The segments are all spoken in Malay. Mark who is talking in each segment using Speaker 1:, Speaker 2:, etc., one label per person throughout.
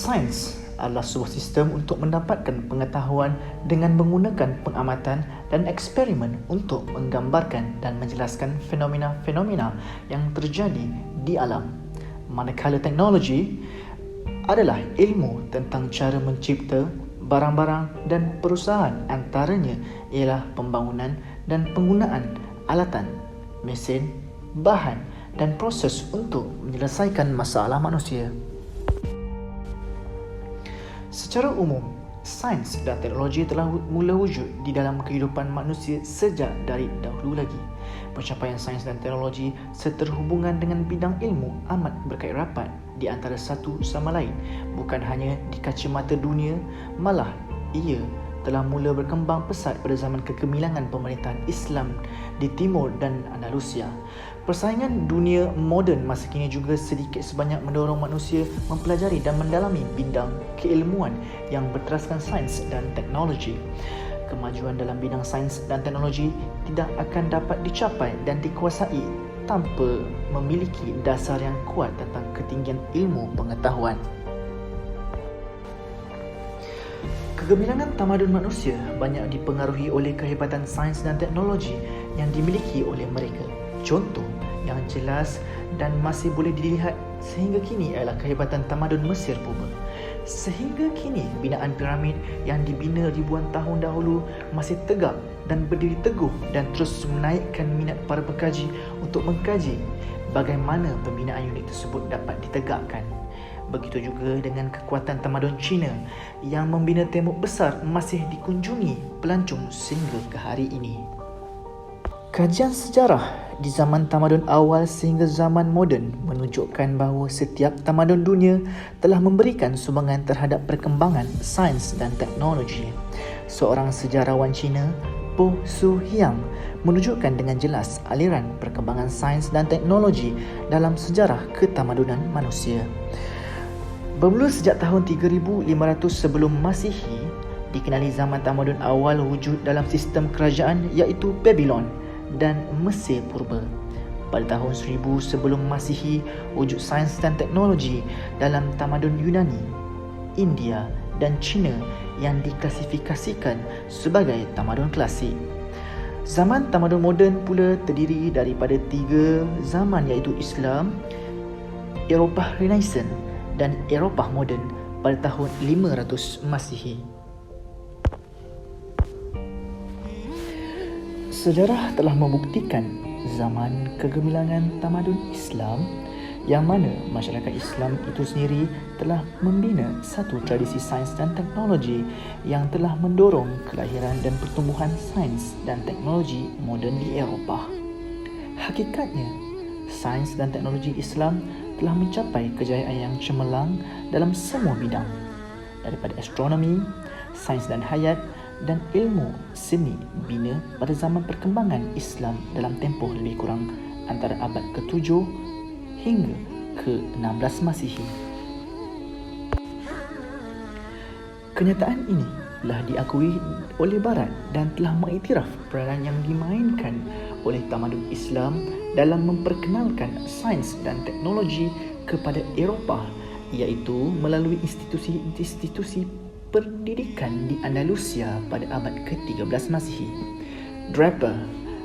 Speaker 1: Sains adalah sebuah sistem untuk mendapatkan pengetahuan dengan menggunakan pengamatan dan eksperimen untuk menggambarkan dan menjelaskan fenomena-fenomena yang terjadi di alam. Manakala teknologi adalah ilmu tentang cara mencipta barang-barang dan perusahaan, antaranya ialah pembangunan dan penggunaan alatan, mesin, bahan dan proses untuk menyelesaikan masalah manusia. Secara umum, sains dan teknologi telah mula wujud di dalam kehidupan manusia sejak dari dahulu lagi. Pencapaian sains dan teknologi seterhubungan dengan bidang ilmu amat berkait rapat di antara satu sama lain. Bukan hanya di kacamata dunia, malah ia telah mula berkembang pesat pada zaman kegemilangan pemerintahan Islam di Timur dan Andalusia. Persaingan dunia moden masa kini juga sedikit sebanyak mendorong manusia mempelajari dan mendalami bidang keilmuan yang berteraskan sains dan teknologi. Kemajuan dalam bidang sains dan teknologi tidak akan dapat dicapai dan dikuasai tanpa memiliki dasar yang kuat tentang ketinggian ilmu pengetahuan. Kegemilangan tamadun manusia banyak dipengaruhi oleh kehebatan sains dan teknologi yang dimiliki oleh mereka. Contoh yang jelas dan masih boleh dilihat sehingga kini adalah kehebatan tamadun Mesir purba. Sehingga kini binaan piramid yang dibina ribuan tahun dahulu masih tegak dan berdiri teguh dan terus menaikkan minat para pengkaji untuk mengkaji bagaimana pembinaan unit tersebut dapat ditegakkan. Begitu juga dengan kekuatan tamadun Cina yang membina tembok besar masih dikunjungi pelancong sehingga ke hari ini. Kajian sejarah di zaman tamadun awal sehingga zaman moden menunjukkan bahawa setiap tamadun dunia telah memberikan sumbangan terhadap perkembangan sains dan teknologi. Seorang sejarawan Cina, Po Su Hiang, menunjukkan dengan jelas aliran perkembangan sains dan teknologi dalam sejarah ketamadunan manusia. Bermula sejak tahun 3500 sebelum Masihi, dikenali zaman tamadun awal wujud dalam sistem kerajaan iaitu Babylon dan Mesir purba. Pada tahun 1000 sebelum Masihi, wujud sains dan teknologi dalam tamadun Yunani, India dan China yang diklasifikasikan sebagai tamadun klasik. Zaman tamadun moden pula terdiri daripada 3 zaman iaitu Islam, Eropah Renaissance dan Eropah moden pada tahun 500 Masihi. Sejarah telah membuktikan zaman kegemilangan tamadun Islam yang mana masyarakat Islam itu sendiri telah membina satu tradisi sains dan teknologi yang telah mendorong kelahiran dan pertumbuhan sains dan teknologi moden di Eropah. Hakikatnya, sains dan teknologi Islam telah mencapai kejayaan yang cemerlang dalam semua bidang, daripada astronomi, sains dan hayat dan ilmu seni bina pada zaman perkembangan Islam dalam tempoh lebih kurang antara abad ke-7 hingga ke-16 Masihi. Kenyataan ini telah diakui oleh Barat dan telah mengiktiraf peranan yang dimainkan oleh tamadun Islam dalam memperkenalkan sains dan teknologi kepada Eropah, iaitu melalui institusi-institusi pendidikan di Andalusia pada abad ke-13 Masihi. Draper,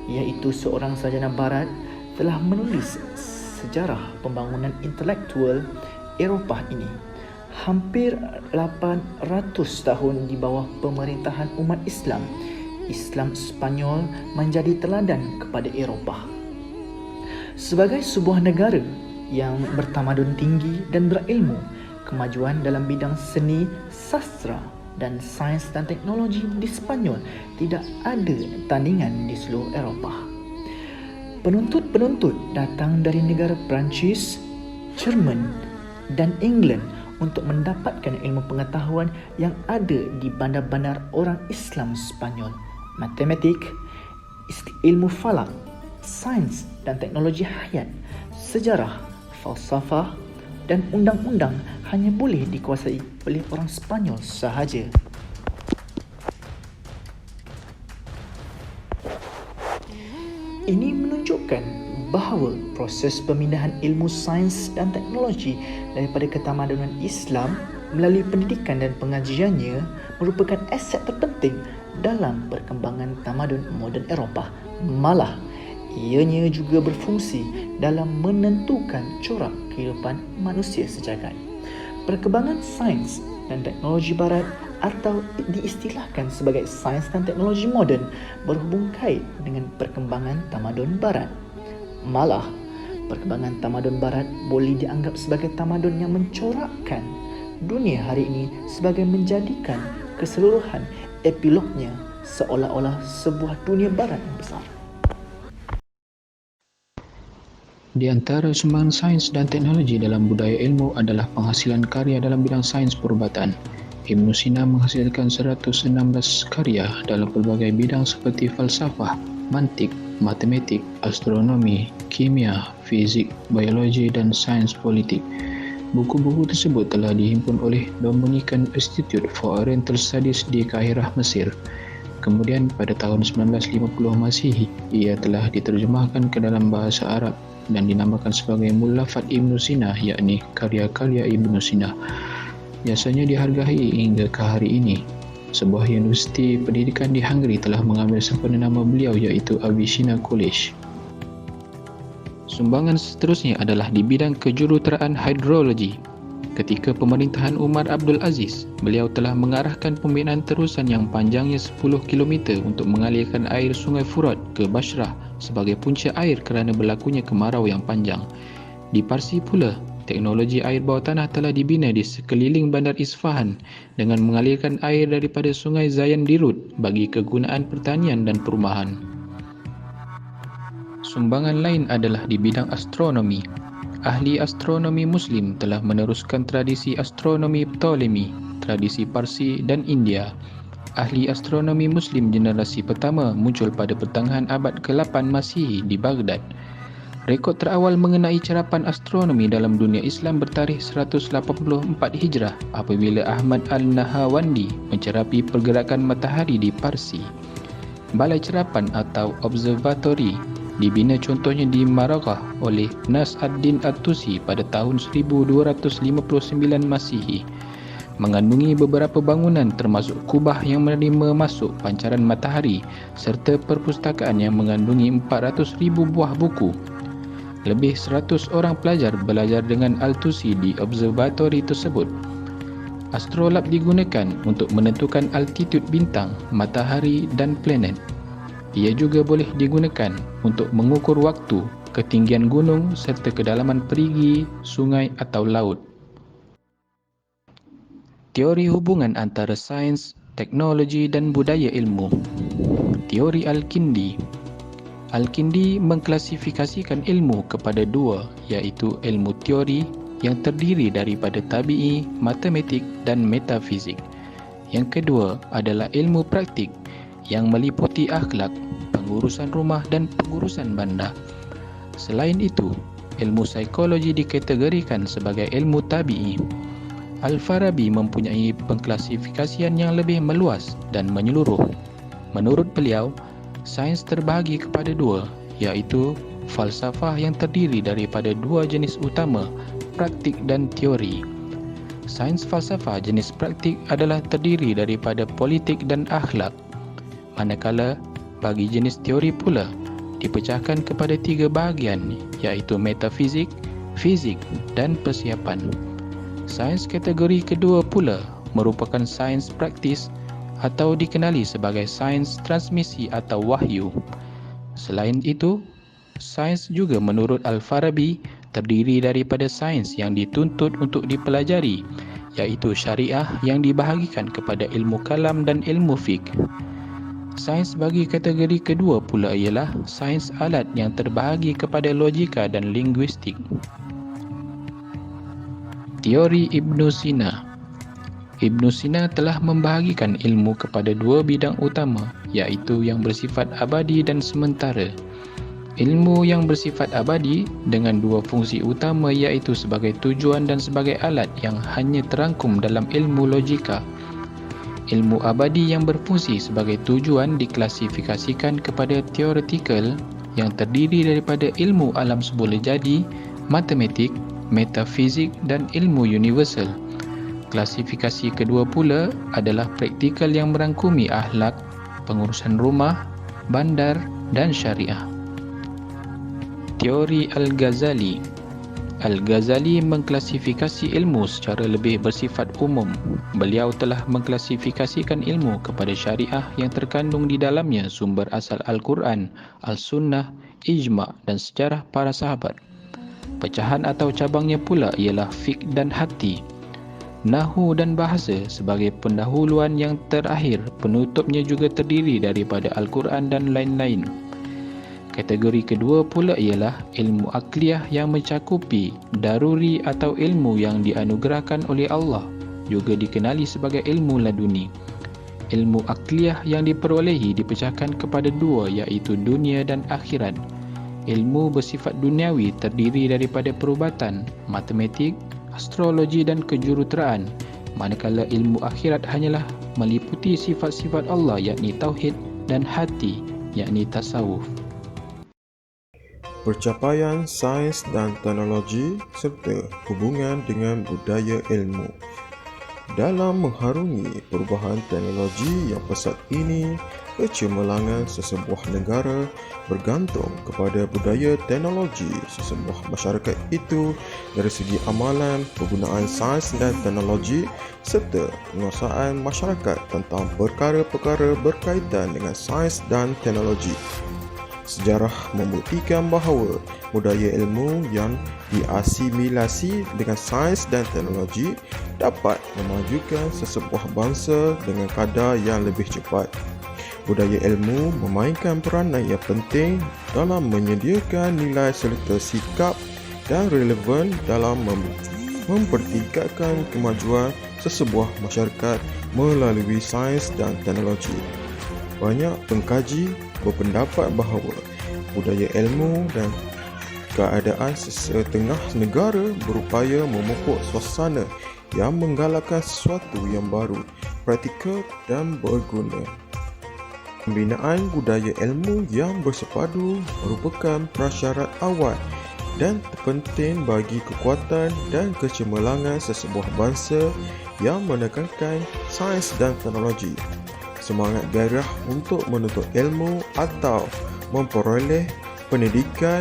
Speaker 1: iaitu seorang sarjana Barat, telah menulis sejarah pembangunan intelektual Eropah ini. Hampir 800 tahun di bawah pemerintahan umat Islam, Islam Spanyol menjadi teladan kepada Eropah. Sebagai sebuah negara yang bertamadun tinggi dan berilmu, kemajuan dalam bidang seni, sastra dan sains dan teknologi di Spanyol tidak ada tandingan di seluruh Eropah. Penuntut-penuntut datang dari negara Perancis, Jerman dan England untuk mendapatkan ilmu pengetahuan yang ada di bandar-bandar orang Islam Spanyol. Matematik, ilmu falak, sains dan teknologi hayat, sejarah, falsafah dan undang-undang hanya boleh dikuasai oleh orang Spanyol sahaja. Ini menunjukkan bahawa proses pemindahan ilmu sains dan teknologi daripada ketamadunan Islam melalui pendidikan dan pengajiannya merupakan aset terpenting dalam perkembangan tamadun moden Eropah. Malah, ianya juga berfungsi dalam menentukan corak kehidupan manusia sejagat. Perkembangan sains dan teknologi barat atau diistilahkan sebagai sains dan teknologi moden berhubung kait dengan perkembangan tamadun barat. Malah, perkembangan tamadun barat boleh dianggap sebagai tamadun yang mencorakkan dunia hari ini sebagai menjadikan keseluruhan epilognya seolah-olah sebuah dunia barat yang besar.
Speaker 2: Di antara sumbangan sains dan teknologi dalam budaya ilmu adalah penghasilan karya dalam bidang sains perubatan. Ibn Sina menghasilkan 116 karya dalam pelbagai bidang seperti falsafah, mantik, matematik, astronomi, kimia, fizik, biologi dan sains politik. Buku-buku tersebut telah dihimpun oleh Dominican Institute for Oriental Studies di Kairah, Mesir. Kemudian pada tahun 1950 Masihi, ia telah diterjemahkan ke dalam bahasa Arab dan dinamakan sebagai Mu'allafat Ibn Sina, yakni karya-karya Ibn Sina. Biasanya dihargai hingga ke hari ini. Sebuah universiti pendidikan di Hungary telah mengambil sempena nama beliau, iaitu Avicenna College. Sumbangan seterusnya adalah di bidang kejuruteraan hidrologi. Ketika pemerintahan Umar Abdul Aziz, beliau telah mengarahkan pembinaan terusan yang panjangnya 10 km untuk mengalirkan air Sungai Furat ke Basrah sebagai punca air kerana berlakunya kemarau yang panjang. Di Parsi pula, teknologi air bawah tanah telah dibina di sekeliling bandar Isfahan dengan mengalirkan air daripada Sungai Zayan Dirut bagi kegunaan pertanian dan perumahan. Sumbangan lain adalah di bidang astronomi. Ahli astronomi Muslim telah meneruskan tradisi astronomi Ptolemy, tradisi Parsi dan India. Ahli astronomi Muslim generasi pertama muncul pada pertengahan abad ke-8 Masihi di Baghdad. Rekod terawal mengenai carapan astronomi dalam dunia Islam bertarikh 184 Hijrah apabila Ahmad Al-Nahawandi mencerapi pergerakan matahari di Parsi. Balai cerapan atau observatory dibina contohnya di Marakah oleh Nas ad-Din At-Tusi pada tahun 1259 Masihi. Mengandungi beberapa bangunan termasuk kubah yang menerima masuk pancaran matahari serta perpustakaan yang mengandungi 400,000 buah buku. Lebih 100 orang pelajar belajar dengan Al-Tusi di observatory tersebut. Astrolab digunakan untuk menentukan altitude bintang, matahari dan planet. Ia juga boleh digunakan untuk mengukur waktu, ketinggian gunung serta kedalaman perigi, sungai atau laut. Teori hubungan antara sains, teknologi dan budaya ilmu. Teori Al-Kindi. Al-Kindi mengklasifikasikan ilmu kepada dua, iaitu ilmu teori yang terdiri daripada tabi'i, matematik dan metafizik. Yang kedua adalah ilmu praktik yang meliputi akhlak, pengurusan rumah dan pengurusan bandar. Selain itu, ilmu psikologi dikategorikan sebagai ilmu tabi'i. Al-Farabi mempunyai pengklasifikasian yang lebih meluas dan menyeluruh. Menurut beliau, sains terbahagi kepada dua, iaitu falsafah yang terdiri daripada dua jenis utama, praktik dan teori. Sains falsafah jenis praktik adalah terdiri daripada politik dan akhlak. Manakala bagi jenis teori pula dipecahkan kepada tiga bahagian, iaitu metafizik, fizik dan persiapan. Sains kategori kedua pula merupakan sains praktis atau dikenali sebagai sains transmisi atau wahyu. Selain itu, sains juga menurut Al-Farabi terdiri daripada sains yang dituntut untuk dipelajari, iaitu syariah yang dibahagikan kepada ilmu kalam dan ilmu fiqh. Sains bagi kategori kedua pula ialah sains alat yang terbahagi kepada logika dan linguistik. Teori Ibn Sina. Ibn Sina telah membahagikan ilmu kepada dua bidang utama, iaitu yang bersifat abadi dan sementara. Ilmu yang bersifat abadi dengan dua fungsi utama, iaitu sebagai tujuan dan sebagai alat yang hanya terangkum dalam ilmu logika. Ilmu abadi yang berfungsi sebagai tujuan diklasifikasikan kepada teoretikal yang terdiri daripada ilmu alam semula jadi, matematik, metafizik dan ilmu universal. Klasifikasi kedua pula adalah praktikal yang merangkumi akhlak, pengurusan rumah, bandar dan syariah. Teori Al-Ghazali. Al-Ghazali mengklasifikasi ilmu secara lebih bersifat umum. Beliau telah mengklasifikasikan ilmu kepada syariah yang terkandung di dalamnya sumber asal Al-Quran, Al-Sunnah, Ijma' dan sejarah para sahabat. Pecahan atau cabangnya pula ialah fiqh dan hati, nahu dan bahasa sebagai pendahuluan yang terakhir. Penutupnya juga terdiri daripada Al-Quran dan lain-lain. Kategori kedua pula ialah ilmu akliyah yang mencakupi daruri atau ilmu yang dianugerahkan oleh Allah, juga dikenali sebagai ilmu laduni. Ilmu akliyah yang diperolehi dipecahkan kepada dua, iaitu dunia dan akhirat. Ilmu bersifat duniawi terdiri daripada perubatan, matematik, astrologi dan kejuruteraan, manakala ilmu akhirat hanyalah meliputi sifat-sifat Allah, yakni tauhid, dan hati, yakni tasawuf.
Speaker 3: Pencapaian sains dan teknologi serta hubungan dengan budaya ilmu. Dalam mengharungi perubahan teknologi yang pesat ini, kecemerlangan sesebuah negara bergantung kepada budaya teknologi sesebuah masyarakat itu dari segi amalan, penggunaan sains dan teknologi serta penguasaan masyarakat tentang perkara-perkara berkaitan dengan sains dan teknologi. Sejarah membuktikan bahawa budaya ilmu yang diasimilasi dengan sains dan teknologi dapat memajukan sesebuah bangsa dengan kadar yang lebih cepat. Budaya ilmu memainkan peranan yang penting dalam menyediakan nilai serta sikap dan relevan dalam mempertingkatkan kemajuan sesebuah masyarakat melalui sains dan teknologi. Banyak pengkaji berpendapat bahawa budaya ilmu dan keadaan setengah negara berupaya memupuk suasana yang menggalakkan sesuatu yang baru, praktikal dan berguna. Pembinaan budaya ilmu yang bersepadu merupakan prasyarat awal dan terpenting bagi kekuatan dan kecemerlangan sesebuah bangsa yang menekankan sains dan teknologi. Semangat gairah untuk menuntut ilmu atau memperoleh pendidikan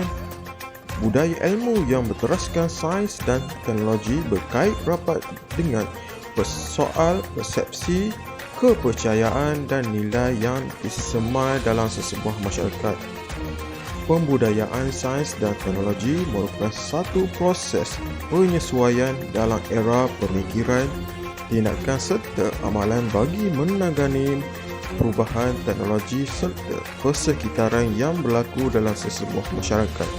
Speaker 3: budaya ilmu yang berteraskan sains dan teknologi berkait rapat dengan soal persepsi, kepercayaan dan nilai yang disemai dalam sesebuah masyarakat. Pembudayaan sains dan teknologi merupakan satu proses penyesuaian dalam era pemikiran, tindakan serta amalan bagi menangani perubahan teknologi serta persekitaran yang berlaku dalam sesebuah masyarakat.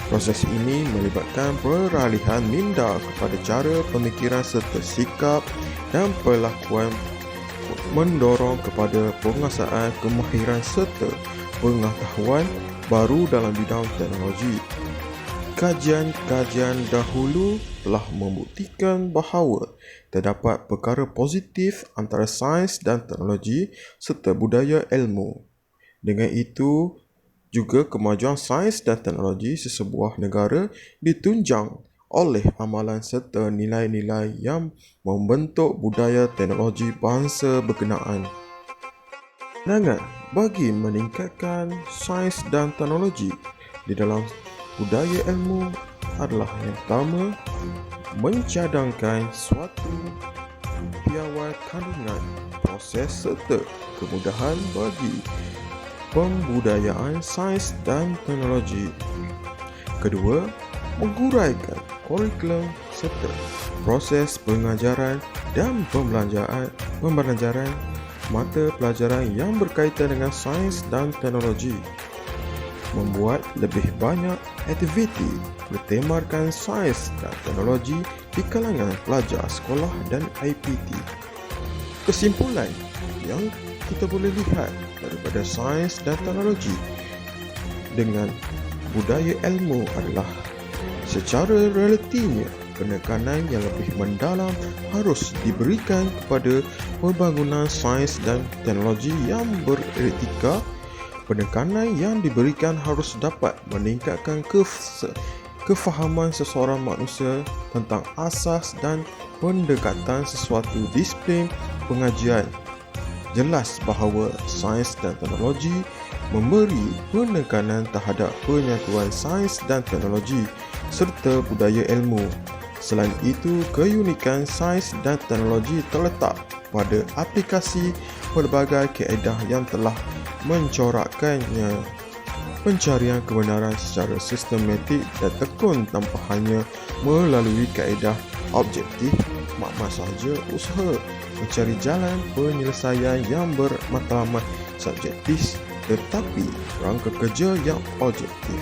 Speaker 3: Proses ini melibatkan peralihan minda kepada cara pemikiran serta sikap dan perlakuan, mendorong kepada penguasaan kemahiran serta pengetahuan baru dalam bidang teknologi. Kajian-kajian dahulu telah membuktikan bahawa terdapat perkara positif antara sains dan teknologi serta budaya ilmu. Dengan itu, juga kemajuan sains dan teknologi sesebuah negara ditunjang oleh amalan serta nilai-nilai yang membentuk budaya teknologi bangsa berkenaan. Pandangan bagi meningkatkan sains dan teknologi di dalam budaya ilmu adalah yang pertama, mencadangkan suatu piawai kandungan, proses serta kemudahan bagi pembudayaan sains dan teknologi. Kedua, menguraikan kurikulum serta proses pengajaran dan pembelajaran mata pelajaran yang berkaitan dengan sains dan teknologi. Membuat lebih banyak aktiviti bertemarkan sains dan teknologi di kalangan pelajar sekolah dan IPT. Kesimpulan yang kita boleh lihat daripada sains dan teknologi dengan budaya ilmu adalah secara relatinya penekanan yang lebih mendalam harus diberikan kepada pembangunan sains dan teknologi yang beretika. Penekanan yang diberikan harus dapat meningkatkan kefahaman seseorang manusia tentang asas dan pendekatan sesuatu disiplin pengajian. Jelas bahawa sains dan teknologi memberi penekanan terhadap penyatuan sains dan teknologi serta budaya ilmu. Selain itu, keunikan sains dan teknologi terletak pada aplikasi pelbagai kaedah yang telah mencorakkannya. Pencarian kebenaran secara sistematik dan tekun tanpa hanya melalui kaedah objektif, makna sahaja usaha mencari jalan penyelesaian yang bermatlamat subjektif tetapi rangka kerja yang objektif.